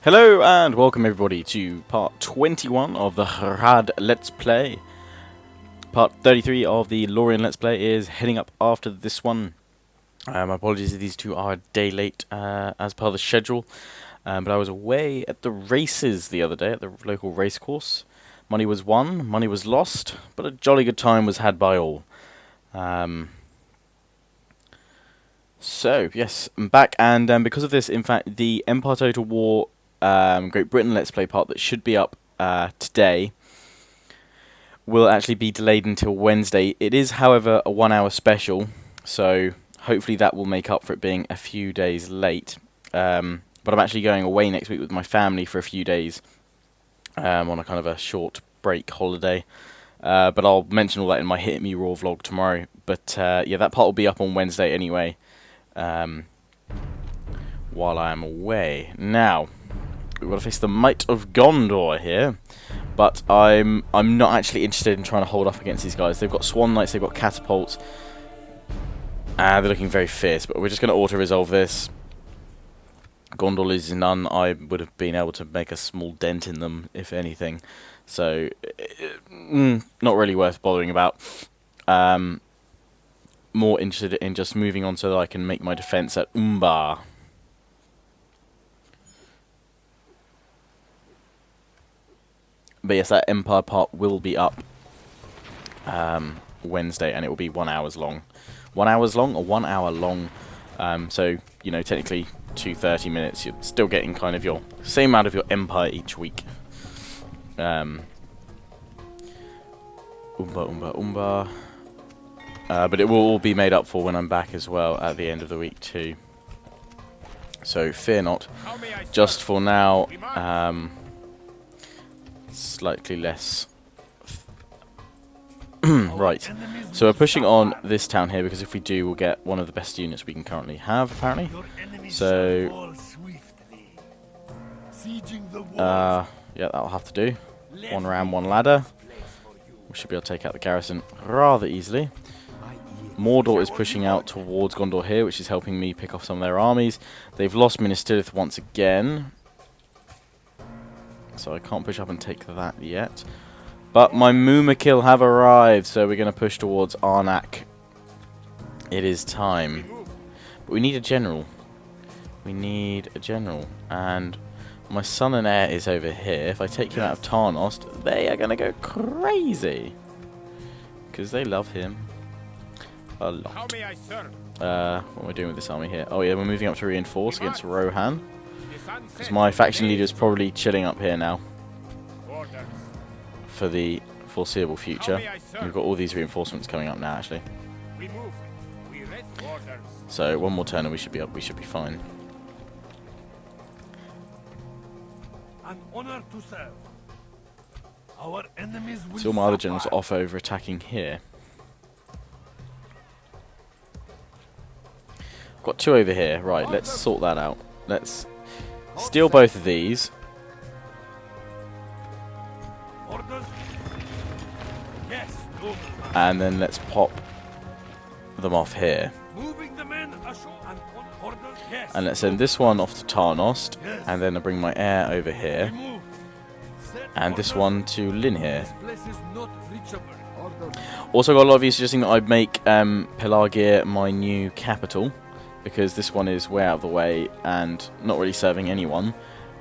Hello and welcome everybody to part 21 of the Harad Let's Play. Part 33 of the Lorien Let's Play is heading up after this one. My apologies if these two are a day late as per the schedule. But I was away at the races the other day at the local race course. Money was won, money was lost, but a jolly good time was had by all. So, yes, I'm back, and because of this, in fact, the Empire Total War Great Britain Let's Play part that should be up today will actually be delayed until Wednesday. It is, however, a 1 hour special, so hopefully that will make up for it being a few days late. But I'm actually going away next week with my family for a few days on a kind of a short break holiday. But I'll mention all that in my Hit Me Raw vlog tomorrow. But yeah, that part will be up on Wednesday anyway, while I am away. Now, we've got to face the Might of Gondor here, but I'm not actually interested in trying to hold up against these guys. They've got Swan Knights, they've got Catapults, and they're looking very fierce, but we're just going to auto-resolve this. Gondor loses none. I would have been able to make a small dent in them, if anything, so not really worth bothering about. More interested in just moving on so that I can make my defense at Umbar. But yes, that Empire part will be up Wednesday, and it will be 1 hour long. 1 hour long or 1 hour long. So, you know, technically 2:30 minutes. You're still getting kind of your same amount of your Empire each week. Umbar. But it will all be made up for when I'm back as well at the end of the week too. So fear not. Just for now, slightly less. Right, so we're pushing on this town here because if we do, we'll get one of the best units we can currently have, apparently. So, yeah, that'll have to do. One ram, one ladder. We should be able to take out the garrison rather easily. Mordor is pushing out towards Gondor here, which is helping me pick off some of their armies. They've lost Minas Tirith once again, so I can't push up and take that yet. But my Mumakil have arrived, so we're going to push towards Arnak. It is time. But we need a general. We need a general. And my son and heir is over here. If I take him out of Tarnost, they are going to go crazy. Because they love him a lot. What am I doing with this army here? Oh yeah, we're moving up to reinforce against Rohan. Because my faction leader is probably chilling up here now for the foreseeable future. We've got all these reinforcements coming up now, actually. So one more turn and we should be up. We should be fine. An honor to serve. Our enemies will So all my other generals are off over attacking here. Got two over here. Right, let's sort that out. Let's steal both of these. And then let's pop them off here. And let's send this one off to Tarnost. And then I'll bring my heir over here. And this one to Lynn here. Also got a lot of you suggesting that I make Pelargir my new capital, because this one is way out of the way and not really serving anyone.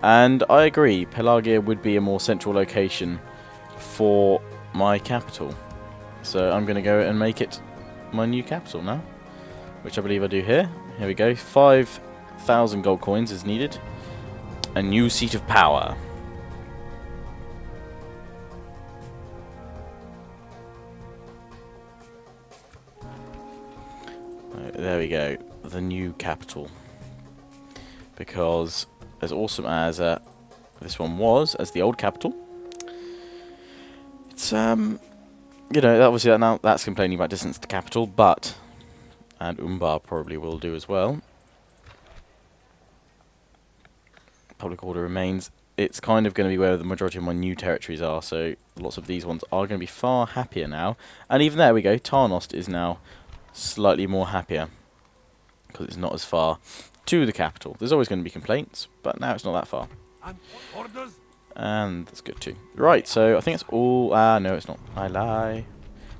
And I agree, Pelargir would be a more central location for my capital. So I'm going to go and make it my new capital now, which I believe I do here. Here we go, 5,000 gold coins is needed. A new seat of power. There we go, the new capital. Because as awesome as this one was, as the old capital, it's you know, obviously now that's complaining about distance to capital, but and Umbar probably will do as well. Public order remains. It's kind of going to be where the majority of my new territories are, so lots of these ones are going to be far happier now. And even there we go, Tarnost is now slightly more happier because it's not as far to the capital. There's always going to be complaints, but now it's not that far. And orders? And that's good too. Right, so I think it's all... no, it's not. I lie.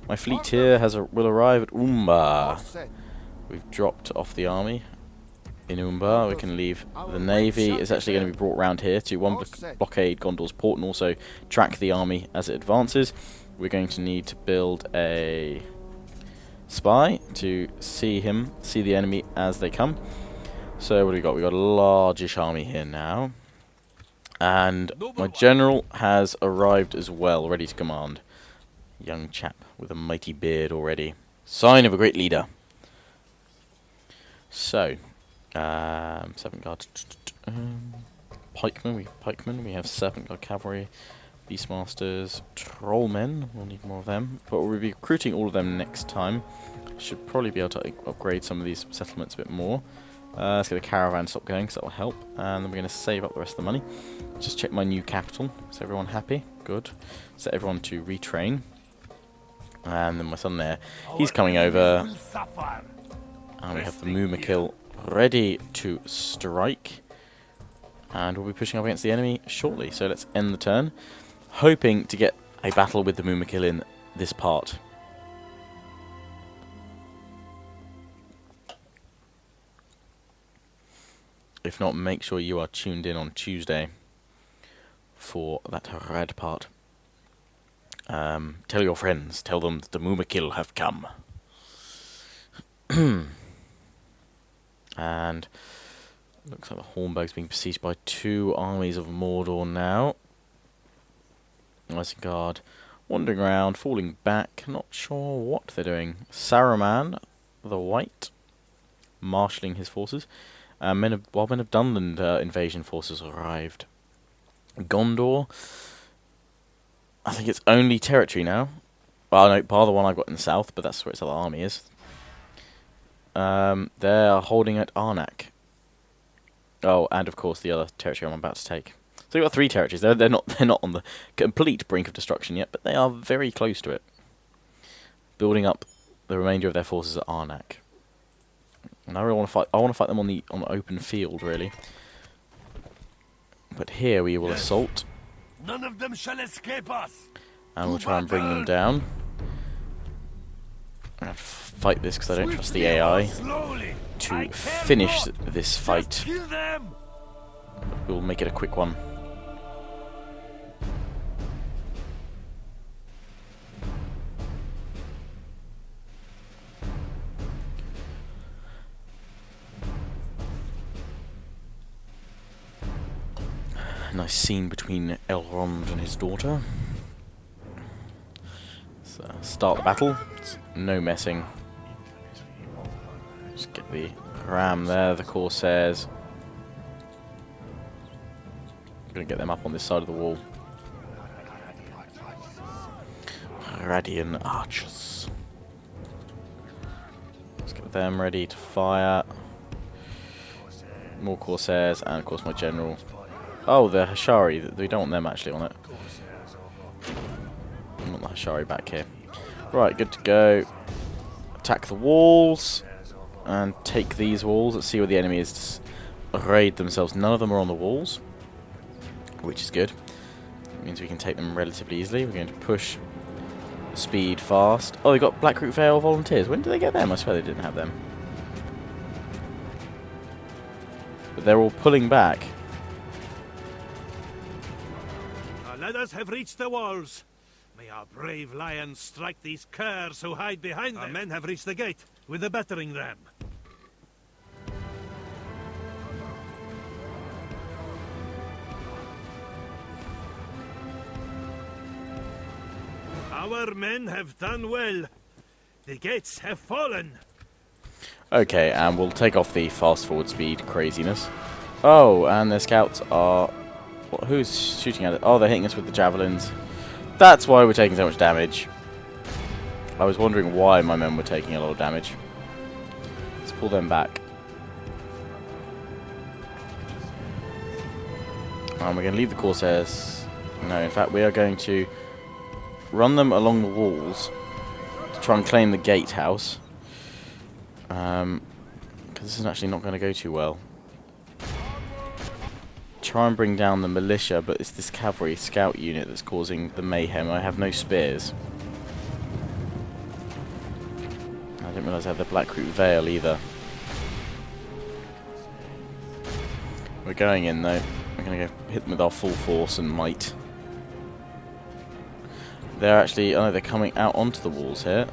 My fleet here will arrive at Umbar. We've dropped off the army in Umbar. We can leave the navy. It's actually going to be brought round here to blockade Gondor's port and also track the army as it advances. We're going to need to build a spy to see the enemy as they come. So what do we got? We've got a largish army here now. And my general has arrived as well, ready to command. Young chap with a mighty beard already. Sign of a great leader. So, 7 guard, pikemen. We have serpent guard cavalry, beastmasters, trollmen. We'll need more of them, but we'll be recruiting all of them next time. Should probably be able to upgrade some of these settlements a bit more. Let's get the caravan stop going, because that will help. And then we're going to save up the rest of the money. Just check my new capital. Is everyone happy? Good. Set everyone to retrain. And then my son there, he's coming over. And we have the Mumakil ready to strike. And we'll be pushing up against the enemy shortly. So let's end the turn. Hoping to get a battle with the Mumakil in this part. If not, make sure you are tuned in on Tuesday for that Harad part. Tell your friends, tell them that the Mumakil have come. And looks like the Hornburg's being besieged by 2 armies of Mordor now. Isengard wandering around, falling back, not sure what they're doing. Saruman, the White, marshalling his forces. Men of Dunland invasion forces arrived. Gondor, I think it's only territory now. Well, no, bar the one I've got in the south, but that's where its other army is. They are holding at Arnak. Oh, and of course the other territory I'm about to take. So we've got 3 territories. They're not on the complete brink of destruction yet, but they are very close to it. Building up the remainder of their forces at Arnak. And I really want to fight. I want to fight them on the open field, really. But here we will assault. None of them shall escape us. And we'll try and bring them down. And fight this because I don't trust the AI to finish this fight. We'll make it a quick one. Nice scene between Elrond and his daughter. So start the battle. No messing. Just get the ram there, the Corsairs. I'm gonna get them up on this side of the wall. Radian archers. Let's get them ready to fire. More Corsairs, and of course my general. Oh, the Hashari. We don't want them actually on it. I want the Hashari back here. Right, good to go. Attack the walls. And take these walls. Let's see where the enemy is. Raid themselves. None of them are on the walls. Which is good. It means we can take them relatively easily. We're going to push speed fast. Oh, we got Blackroot Vale volunteers. When did they get them? I swear they didn't have them. But they're all pulling back. Ladders have reached the walls. May our brave lions strike these curs who hide behind them. Our men have reached the gate with the battering ram. Our men have done well. The gates have fallen. Okay, and we'll take off the fast forward speed craziness. Oh, and the scouts are... Who's shooting at it? Oh, they're hitting us with the javelins. That's why we're taking so much damage. I was wondering why my men were taking a lot of damage. Let's pull them back. And we're going to leave the Corsairs. No, in fact, we are going to run them along the walls to try and claim the gatehouse. Because this is actually not going to go too well. try and bring down the militia, but it's this cavalry scout unit that's causing the mayhem. I have no spears. I didn't realise I had the Blackroot Vale either. We're going in though. We're going to go hit them with our full force and might. They're actually, oh no, they're coming out onto the walls here.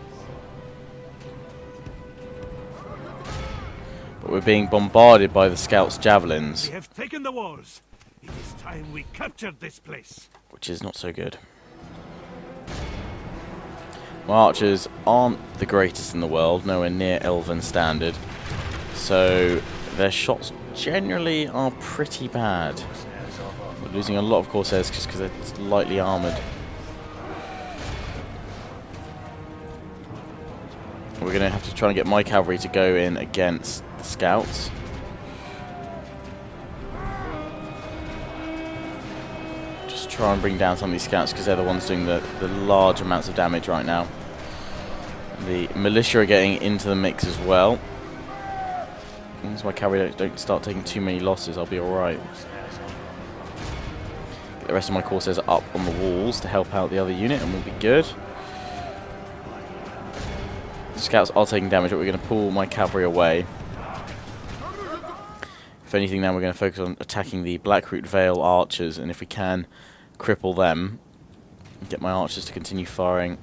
But we're being bombarded by the scouts' javelins. We have taken the walls. It is time we captured this place. Which is not so good. My archers aren't the greatest in the world, nowhere near Elven standard. So their shots generally are pretty bad. We're losing a lot of Corsairs just because they're lightly armoured. We're going to have to try and get my cavalry to go in against the scouts. Just try and bring down some of these scouts because they're the ones doing the large amounts of damage right now. The militia are getting into the mix as well. As long as my cavalry don't start taking too many losses, I'll be alright. Get the rest of my Corsairs up on the walls to help out the other unit and we'll be good. The scouts are taking damage, but we're going to pull my cavalry away. If anything, now we're going to focus on attacking the Blackroot Vale archers, and if we can, cripple them. Get my archers to continue firing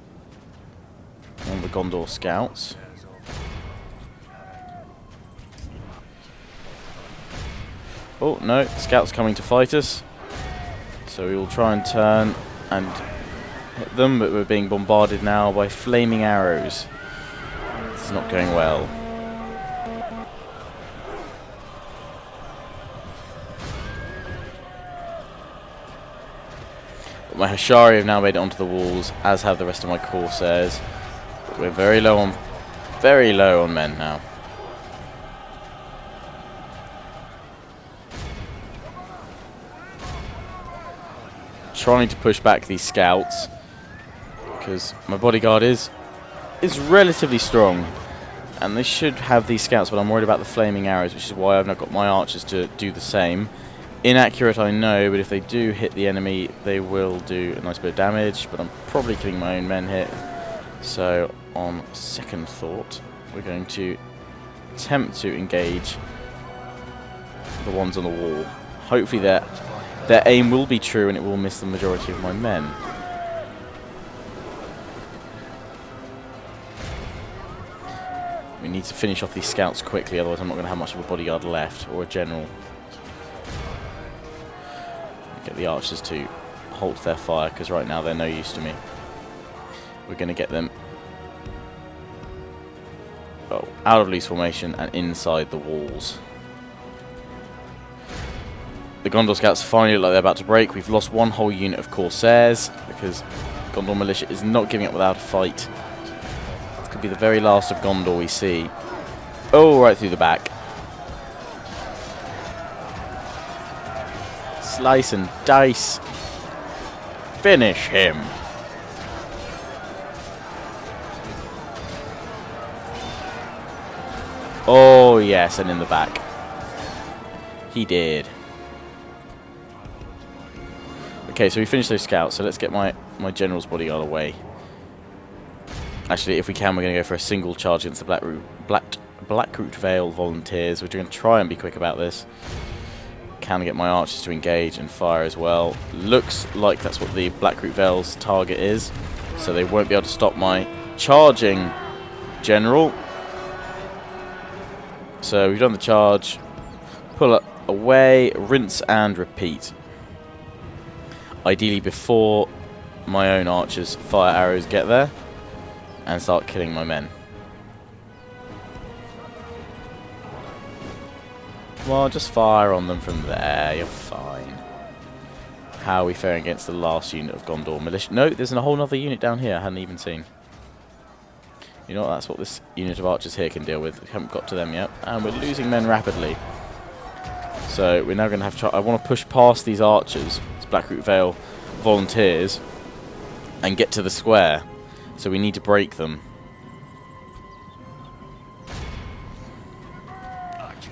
on the Gondor scouts. Oh no, the scouts coming to fight us. So we will try and turn and hit them, but we're being bombarded now by flaming arrows. It's not going well. But my Hashari have now made it onto the walls, as have the rest of my Corsairs. But we're very low on men now. Trying to push back these scouts because my bodyguard is relatively strong and they should have these scouts, but I'm worried about the flaming arrows, which is why I've not got my archers to do the same. Inaccurate, I know, but if they do hit the enemy they will do a nice bit of damage, but I'm probably killing my own men here. So on second thought we're going to attempt to engage the ones on the wall. Hopefully their aim will be true and it will miss the majority of my men. We need to finish off these scouts quickly, otherwise I'm not going to have much of a bodyguard left, or a general. Get the archers to hold their fire, because right now they're no use to me. We're going to get them out of loose formation and inside the walls. The Gondor scouts finally look like they're about to break. We've lost one whole unit of Corsairs because Gondor militia is not giving up without a fight. This could be the very last of Gondor we see. Oh, right through the back. Slice and dice. Finish him. Oh, yes, and in the back. He did. Okay, so we finished those scouts, so let's get my general's bodyguard away. Actually, if we can, we're going to go for a single charge against the Blackroot Vale volunteers. We're going to try and be quick about this. Can get my archers to engage and fire as well. Looks like that's what the Blackroot Vale's target is, so they won't be able to stop my charging general. So we've done the charge. Pull it away, rinse and repeat. Ideally before my own archers' fire arrows get there and start killing my men. Well, just fire on them from there, you're fine. How are we faring against the last unit of Gondor militia? No, there's a whole other unit down here I hadn't even seen. You know what, that's what this unit of archers here can deal with. We haven't got to them yet, and we're losing men rapidly. So we're now going to have to try. I want to push past these archers, these Blackroot Vale volunteers, and get to the square. So we need to break them.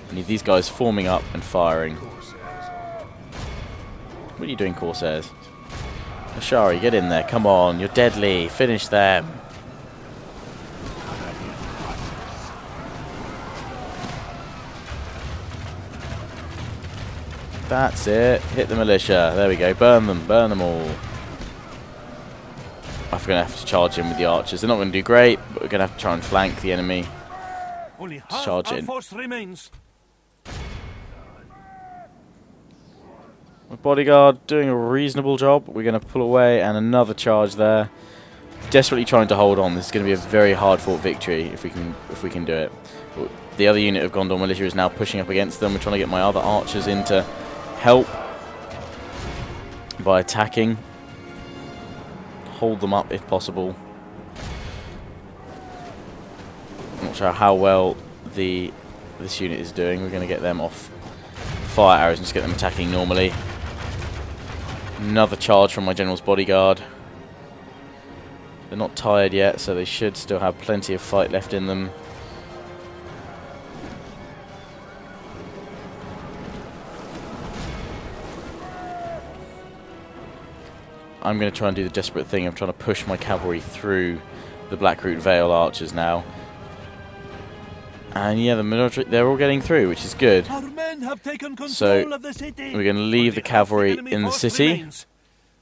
We need these guys forming up and firing. What are you doing, Corsairs? Ashari, get in there. Come on, you're deadly. Finish them. That's it. Hit the militia. There we go. Burn them. Burn them all. I'm going to have to charge in with the archers. They're not going to do great, but we're going to have to try and flank the enemy. Only half Charge our in. force remains. My bodyguard doing a reasonable job. We're going to pull away, and another charge there. Desperately trying to hold on. This is going to be a very hard-fought victory if we can do it. The other unit of Gondor militia is now pushing up against them. We're trying to get my other archers in to help by attacking. Hold them up if possible. I'm not sure how well this unit is doing. We're going to get them off fire arrows and just get them attacking normally. Another charge from my general's bodyguard. They're not tired yet, so they should still have plenty of fight left in them. I'm going to try and do the desperate thing of trying to push my cavalry through the Blackroot Vale archers now. And yeah, the military, they're all getting through, which is good. Our men have taken control So of the city. we're going to leave the cavalry in the city.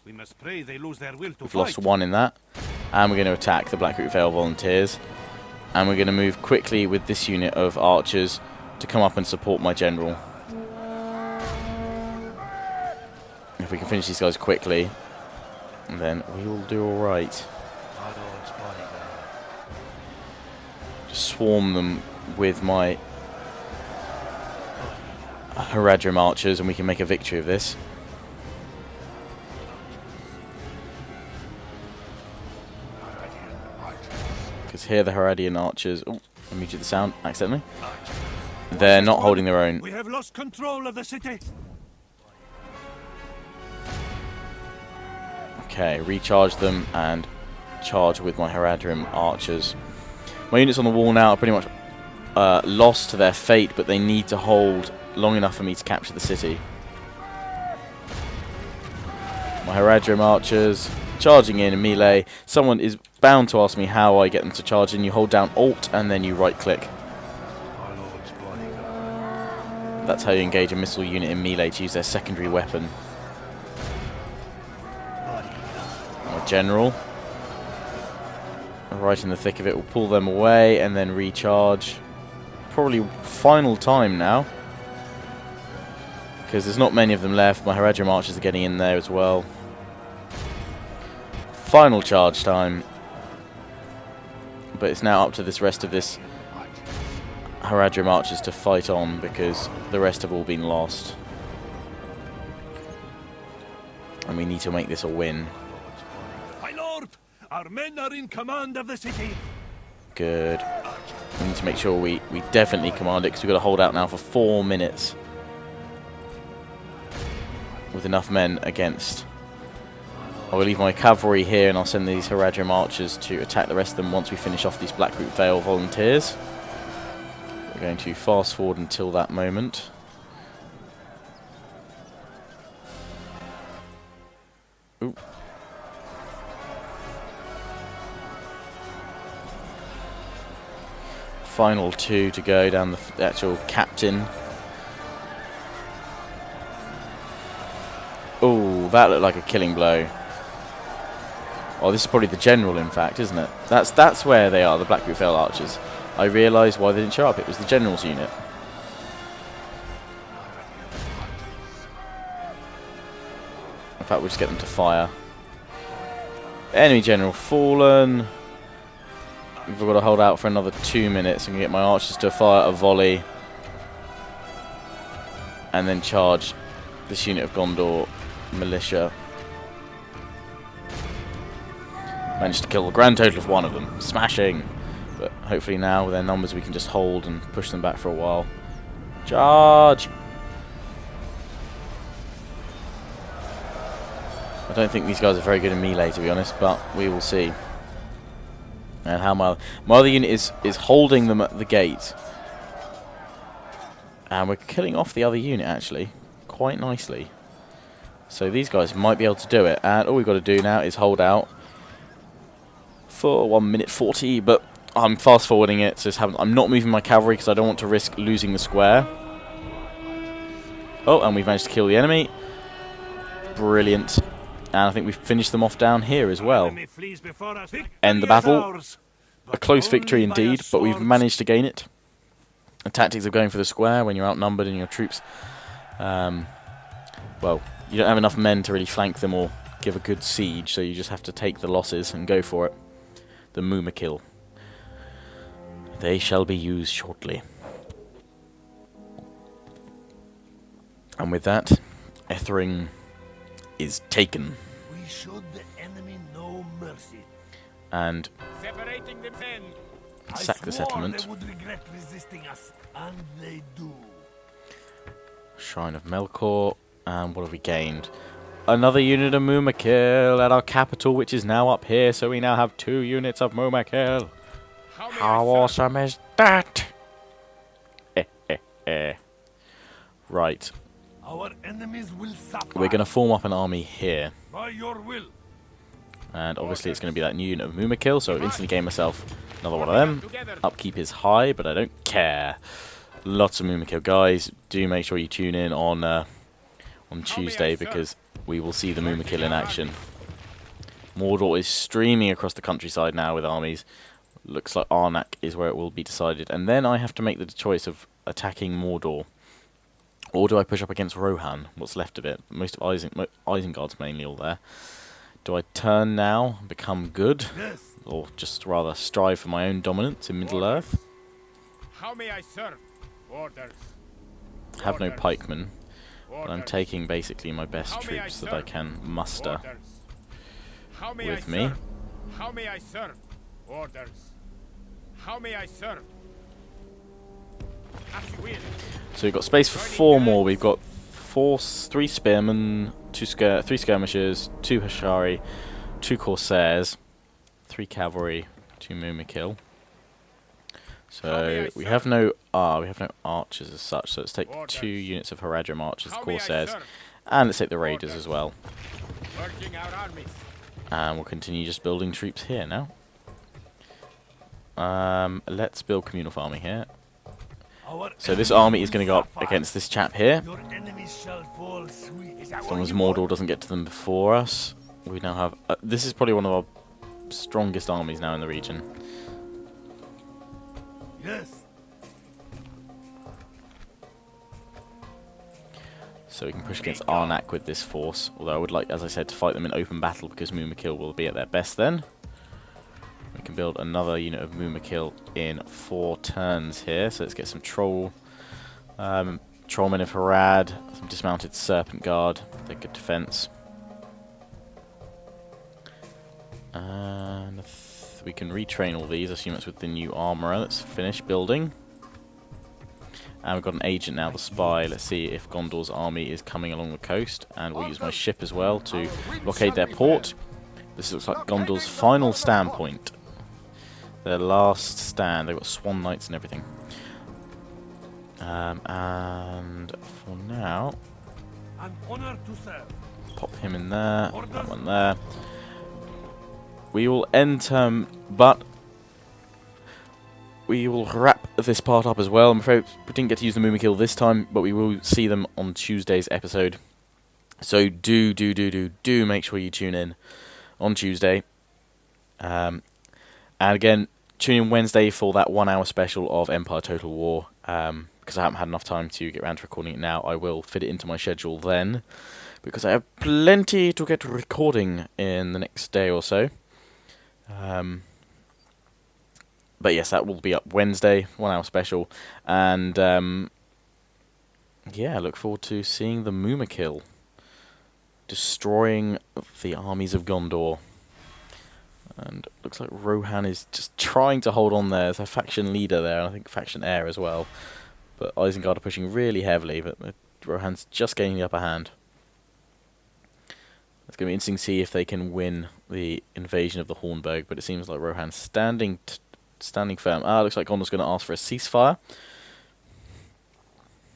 We must pray they lose their will to We've fight. lost one in that. And we're going to attack the Blackroot Vale volunteers. And we're going to move quickly with this unit of archers to come up and support my general. If we can finish these guys quickly, then we will do alright. Just swarm them with my Haradrim archers and we can make a victory of this. Because here the Haradian archers... Oh, I muted the sound accidentally. They're not holding their own. We have lost control of the city. Okay, recharge them and charge with my Haradrim archers. My units on the wall now are pretty much lost to their fate, but they need to hold long enough for me to capture the city. My Haradrim archers charging in melee. Someone is bound to ask me how I get them to charge in. You hold down Alt and then you right click. That's how you engage a missile unit in melee, to use their secondary weapon. My general, right in the thick of it, will pull them away and then recharge. Probably final time now, because there's not many of them left. My Haradrim archers are getting in there as well. Final charge time. But it's now up to this rest of this Haradrim archers to fight on, because the rest have all been lost. And we need to make this a win. My lord, our men are in command of the city. Good. We need to make sure we definitely command it, because we've got to hold out now for 4 minutes. With enough men against. I will leave my cavalry here and I'll send these Haradrim archers to attack the rest of them once we finish off these Blackroot Vale volunteers. We're going to fast forward until that moment. Ooh. Final 2 to go down the actual captain. Oh, that looked like a killing blow. Oh, this is probably the general, in fact, isn't it? That's where they are, the Blackroot Vale archers. I realised why they didn't show up. It was the general's unit. In fact, we'll just get them to fire. Enemy general fallen. We've got to hold out for another 2 minutes and get my archers to fire a volley. And then charge this unit of Gondor militia. Managed to kill the grand total of 1 of them. Smashing! But hopefully now, with their numbers, we can just hold and push them back for a while. Charge! I don't think these guys are very good in melee, to be honest, but we will see. And how my other unit is holding them at the gate. And we're killing off the other unit, actually, quite nicely. So these guys might be able to do it, and all we've got to do now is hold out for 1 minute 40, but I'm fast forwarding it, so I'm not moving my cavalry because I don't want to risk losing the square. Oh, and we've managed to kill the enemy. Brilliant. And I think we've finished them off down here as well. End the battle. A close victory indeed, but we've managed to gain it. The tactics of going for the square when you're outnumbered and your troops, well, you don't have enough men to really flank them or give a good siege, so you just have to take the losses and go for it. The Mumakil. They shall be used shortly. And with that, Ethering is taken. We showed the enemy no mercy. And Separating the men. sack the settlement. They would regret resisting us, and they do. Shrine of Melkor. And what have we gained? Another unit of Mumakil at our capital, which is now up here, so we now have 2 units of Mumakil. How awesome is that? Right. Our enemies will suffer. We're going to form up an army here. By your will. And obviously it's going to be that new unit of Mumakil, so I've instantly gained myself another one of them. Upkeep is high, but I don't care. Lots of Mumakil. Guys, do make sure you tune in on Tuesday, because we will see the Mumakil in action. Mordor is streaming across the countryside now with armies. Looks like Arnak is where it will be decided. And then I have to make the choice of attacking Mordor. Or do I push up against Rohan? What's left of it? Most of Isengard's mainly all there. Do I turn now and become good? Yes. Or just rather strive for my own dominance in Middle-earth? How may I serve? Orders. I have no pikemen, but I'm Orders. taking basically my best How may I troops that I serve? can muster Orders. How may with I me. serve? How may I serve? Orders. How may I serve? As you will. So we've got space for 4 more. We've got 3 spearmen, 3 skirmishers, 2 Hashari, 2 corsairs, 3 cavalry, 2 Mumakil. So we have no archers as such. So let's take 2 units of Haradrim archers, How may I corsairs, serve? and let's take the raiders as well. Urging our armies. And we'll continue just building troops here now. Let's build communal farming here. Our So this enemies army is will going to go up suffer. against this chap here. Your enemies shall fall sweet. Is that As long as Mordor doesn't get to them before us. We now have... this is probably one of our strongest armies now in the region. Yes. So we can push against Arnak with this force. Although I would like, as I said, to fight them in open battle, because Mumakil will be at their best then. We can build another unit of Mumakil in 4 turns here. So let's get some trollmen of Harad, some dismounted Serpent Guard. They're good defense. And we can retrain all these. I assume it's with the new armorer. Let's finish building. And we've got an agent now, the spy. Let's see if Gondor's army is coming along the coast. And we'll use my ship as well to blockade their port. This looks like Gondor's final stand point. Their last stand. They've got swan knights and everything. And for now, An honor to serve. pop him in there, that one there. We will end turn, but we will wrap this part up as well. I'm afraid we didn't get to use the Mumakil this time, but we will see them on Tuesday's episode. So do make sure you tune in on Tuesday. And again, tune in Wednesday for that 1-hour special of Empire Total War. Because I haven't had enough time to get around to recording it now, I will fit it into my schedule then. Because I have plenty to get recording in the next day or so. But yes, that will be up Wednesday, 1-hour special. And yeah, I look forward to seeing the Mumakil destroying the armies of Gondor. And looks like Rohan is just trying to hold on there. There's a faction leader there, and I think faction heir as well. But Isengard are pushing really heavily, but Rohan's just gaining the upper hand. It's going to be interesting to see if they can win the invasion of the Hornburg, but it seems like Rohan's standing firm. Looks like Gondor's going to ask for a ceasefire.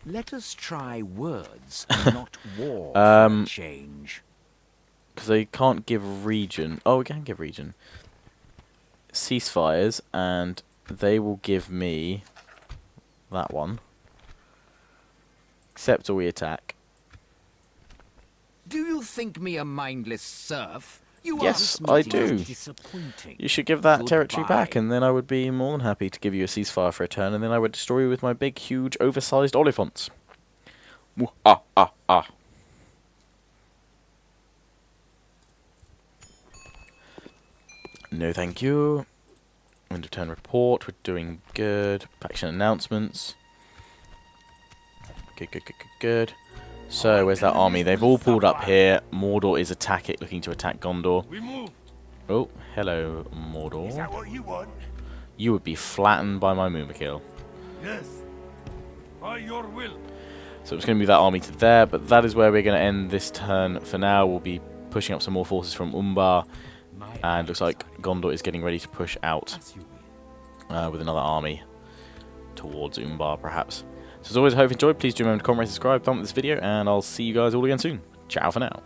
Let us try words, not war, for a change. Because they can't give region. Oh, we can give region. Ceasefires, and they will give me that one. Except or we attack. Do you think me a mindless serf? You Yes, are I do. Disappointing. You should give that territory Goodbye. back, and then I would be more than happy to give you a ceasefire for a turn, and then I would destroy you with my big, huge, oversized Oliphants. Ah, ah, ah. No, thank you. End of turn report. We're doing good. Faction announcements. Good, good, good, good, good. So, where's that army? They've all pulled up here. Mordor is looking to attack Gondor. We move. Oh, hello, Is that Mordor. what you want? You would be flattened by my Mumakil. Yes. By your will. So it's going to move that army to there, but that is where we're going to end this turn for now. We'll be pushing up some more forces from Umbar, and looks like Gondor is getting ready to push out with another army towards Umbar, perhaps. So as always, I hope you enjoyed. Please do remember to comment, rate, subscribe, thumb this video, and I'll see you guys all again soon. Ciao for now.